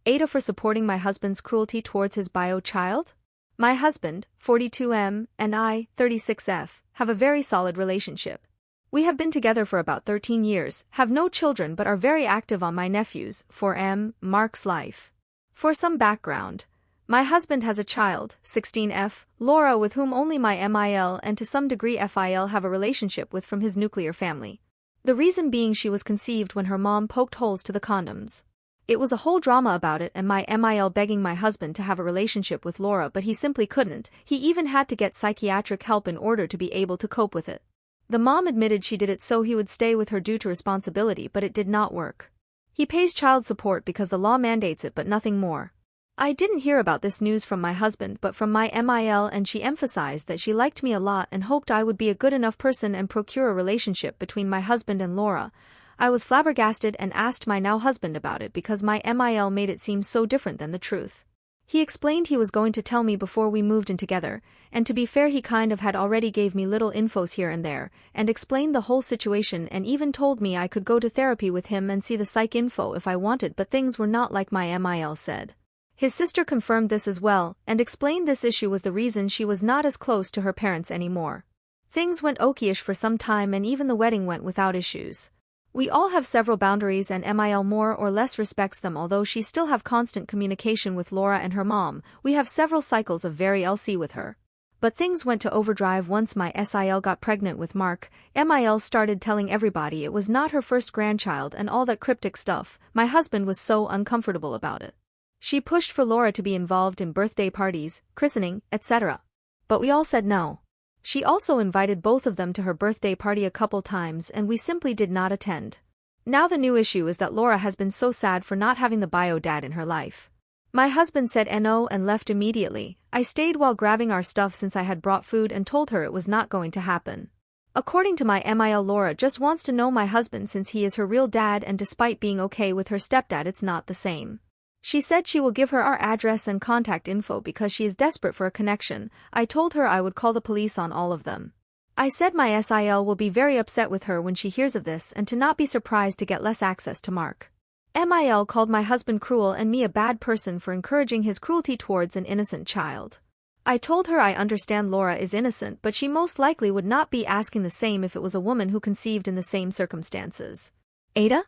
AITAH for supporting my husband's cruelty towards his bio child? My husband, 42M, and I, 36F, have a very solid relationship. We have been together for about 13 years, have no children but are very active on my nephew's, 4M, Mark's life. For some background, my husband has a child, 16F, Laura, with whom only my MIL and to some degree FIL have a relationship with from his nuclear family. The reason being she was conceived when her mom poked holes to the condoms. It was a whole drama about it and my MIL begging my husband to have a relationship with Laura, but he simply couldn't. He even had to get psychiatric help in order to be able to cope with it. The mom admitted she did it so he would stay with her due to responsibility, but it did not work. He pays child support because the law mandates it but nothing more. I didn't hear about this news from my husband but from my MIL, and she emphasized that she liked me a lot and hoped I would be a good enough person and procure a relationship between my husband and Laura. I was flabbergasted and asked my now husband about it because my MIL made it seem so different than the truth. He explained he was going to tell me before we moved in together, and to be fair he kind of had already gave me little infos here and there, and explained the whole situation and even told me I could go to therapy with him and see the psych info if I wanted, but things were not like my MIL said. His sister confirmed this as well, and explained this issue was the reason she was not as close to her parents anymore. Things went okay-ish for some time and even the wedding went without issues. We all have several boundaries and MIL more or less respects them, although she still have constant communication with Laura and her mom. We have several cycles of very LC with her. But things went to overdrive once my SIL got pregnant with Mark. MIL started telling everybody it was not her first grandchild and all that cryptic stuff. My husband was so uncomfortable about it. She pushed for Laura to be involved in birthday parties, christening, etc. But we all said no. She also invited both of them to her birthday party a couple times and we simply did not attend. Now the new issue is that Laura has been so sad for not having the bio dad in her life. My husband said no and left immediately. I stayed while grabbing our stuff since I had brought food and told her it was not going to happen. According to my MIL, Laura just wants to know my husband since he is her real dad, and despite being okay with her stepdad, it's not the same. She said she will give her our address and contact info because she is desperate for a connection. I told her I would call the police on all of them. I said my SIL will be very upset with her when she hears of this and to not be surprised to get less access to Mark. MIL called my husband cruel and me a bad person for encouraging his cruelty towards an innocent child. I told her I understand Laura is innocent, but she most likely would not be asking the same if it was a woman who conceived in the same circumstances. AITAH?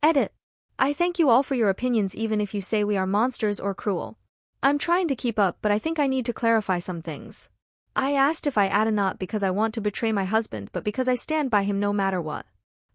Edit. I thank you all for your opinions even if you say we are monsters or cruel. I'm trying to keep up, but I think I need to clarify some things. I asked if I AITAH not because I want to betray my husband but because I stand by him no matter what.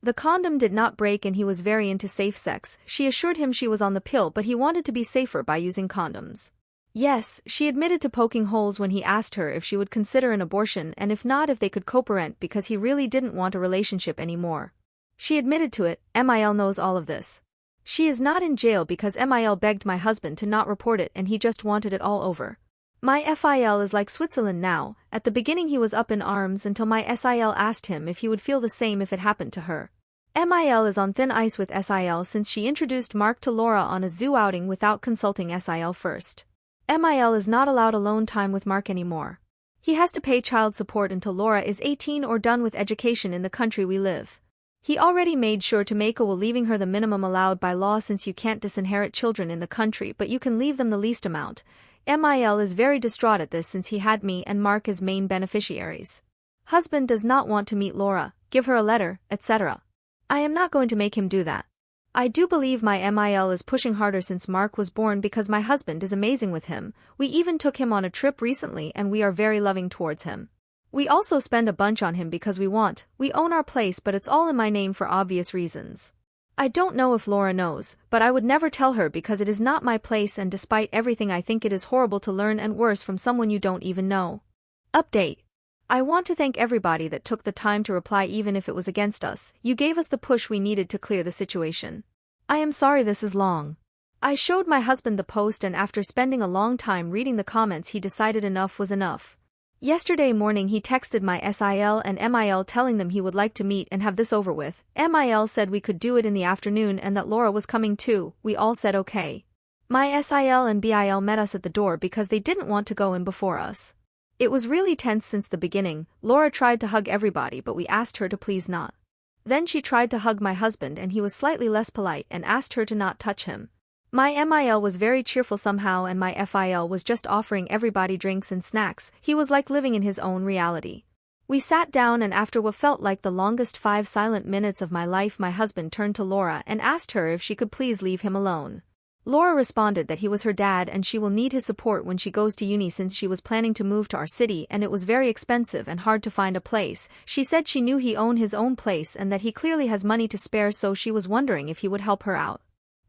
The condom did not break and he was very into safe sex. She assured him she was on the pill but he wanted to be safer by using condoms. Yes, she admitted to poking holes when he asked her if she would consider an abortion and if not if they could co-parent because he really didn't want a relationship anymore. She admitted to it. MIL knows all of this. She is not in jail because MIL begged my husband to not report it and he just wanted it all over. My FIL is like Switzerland now. At the beginning he was up in arms until my SIL asked him if he would feel the same if it happened to her. MIL is on thin ice with SIL since she introduced Mark to Laura on a zoo outing without consulting SIL first. MIL is not allowed alone time with Mark anymore. He has to pay child support until Laura is 18 or done with education in the country we live. He already made sure to make a will leaving her the minimum allowed by law since you can't disinherit children in the country but you can leave them the least amount. MIL is very distraught at this since he had me and Mark as main beneficiaries. Husband does not want to meet Laura, give her a letter, etc. I am not going to make him do that. I do believe my MIL is pushing harder since Mark was born because my husband is amazing with him. We even took him on a trip recently and we are very loving towards him. We also spend a bunch on him because we own our place but it's all in my name for obvious reasons. I don't know if Laura knows, but I would never tell her because it is not my place and despite everything I think it is horrible to learn and worse from someone you don't even know. Update. I want to thank everybody that took the time to reply even if it was against us. You gave us the push we needed to clear the situation. I am sorry this is long. I showed my husband the post and after spending a long time reading the comments he decided enough was enough. Yesterday morning he texted my SIL and MIL telling them he would like to meet and have this over with. MIL said we could do it in the afternoon and that Laura was coming too. We all said okay. My SIL and BIL met us at the door because they didn't want to go in before us. It was really tense since the beginning. Laura tried to hug everybody but we asked her to please not. Then she tried to hug my husband and he was slightly less polite and asked her to not touch him. My MIL was very cheerful somehow and my FIL was just offering everybody drinks and snacks. He was like living in his own reality. We sat down and after what felt like the longest 5 silent minutes of my life my husband turned to Laura and asked her if she could please leave him alone. Laura responded that he was her dad and she will need his support when she goes to uni since she was planning to move to our city and it was very expensive and hard to find a place. She said she knew he owned his own place and that he clearly has money to spare so she was wondering if he would help her out.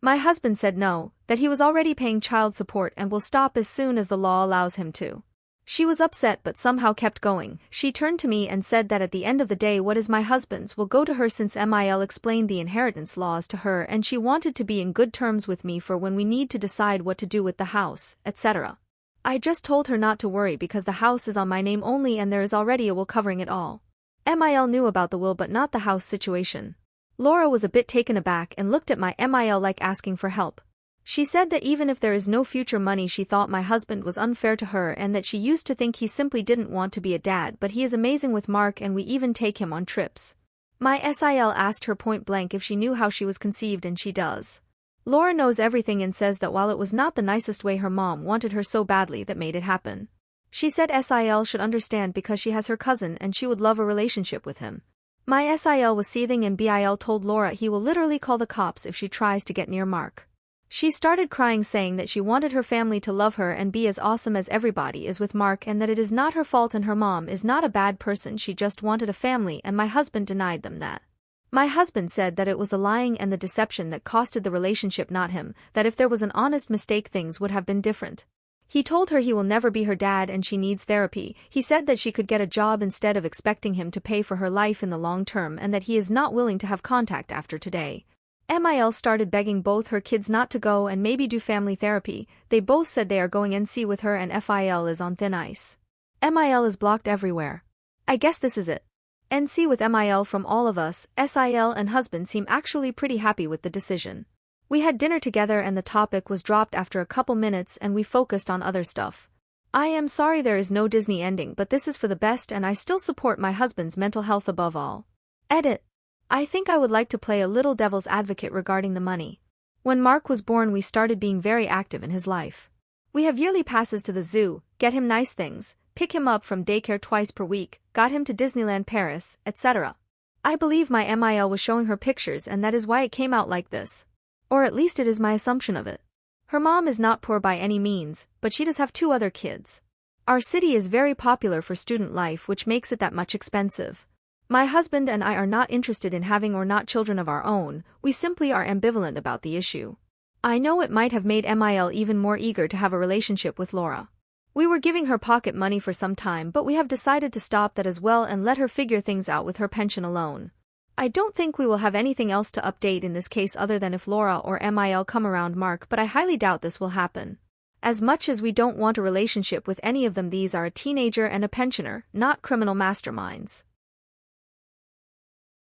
My husband said no, that he was already paying child support and will stop as soon as the law allows him to. She was upset but somehow kept going. She turned to me and said that at the end of the day what is my husband's will go to her since MIL explained the inheritance laws to her and she wanted to be in good terms with me for when we need to decide what to do with the house, etc. I just told her not to worry because the house is on my name only and there is already a will covering it all. MIL knew about the will but not the house situation. Laura was a bit taken aback and looked at my MIL like asking for help. She said that even if there is no future money she thought my husband was unfair to her and that she used to think he simply didn't want to be a dad but he is amazing with Mark and we even take him on trips. My SIL asked her point blank if she knew how she was conceived and she does. Laura knows everything and says that while it was not the nicest way her mom wanted her so badly that made it happen. She said SIL should understand because she has her cousin and she would love a relationship with him. My SIL was seething and BIL told Laura he will literally call the cops if she tries to get near Mark. She started crying saying that she wanted her family to love her and be as awesome as everybody is with Mark and that it is not her fault and her mom is not a bad person, she just wanted a family and my husband denied them that. My husband said that it was the lying and the deception that costed the relationship not him, that if there was an honest mistake things would have been different. He told her he will never be her dad and she needs therapy. He said that she could get a job instead of expecting him to pay for her life in the long term and that he is not willing to have contact after today. MIL started begging both her kids not to go and maybe do family therapy. They both said they are going NC with her and FIL is on thin ice. MIL is blocked everywhere. I guess this is it. NC with MIL from all of us. SIL and husband seem actually pretty happy with the decision. We had dinner together and the topic was dropped after a couple minutes and we focused on other stuff. I am sorry there is no Disney ending but this is for the best and I still support my husband's mental health above all. Edit. I think I would like to play a little devil's advocate regarding the money. When Mark was born we started being very active in his life. We have yearly passes to the zoo, get him nice things, pick him up from daycare twice per week, got him to Disneyland Paris, etc. I believe my MIL was showing her pictures and that is why it came out like this. Or at least it is my assumption of it. Her mom is not poor by any means, but she does have 2 other kids. Our city is very popular for student life which makes it that much expensive. My husband and I are not interested in having or not children of our own, we simply are ambivalent about the issue. I know it might have made MIL even more eager to have a relationship with Laura. We were giving her pocket money for some time but we have decided to stop that as well and let her figure things out with her pension alone. I don't think we will have anything else to update in this case other than if Laura or MIL come around Mark but I highly doubt this will happen. As much as we don't want a relationship with any of them these are a teenager and a pensioner, not criminal masterminds.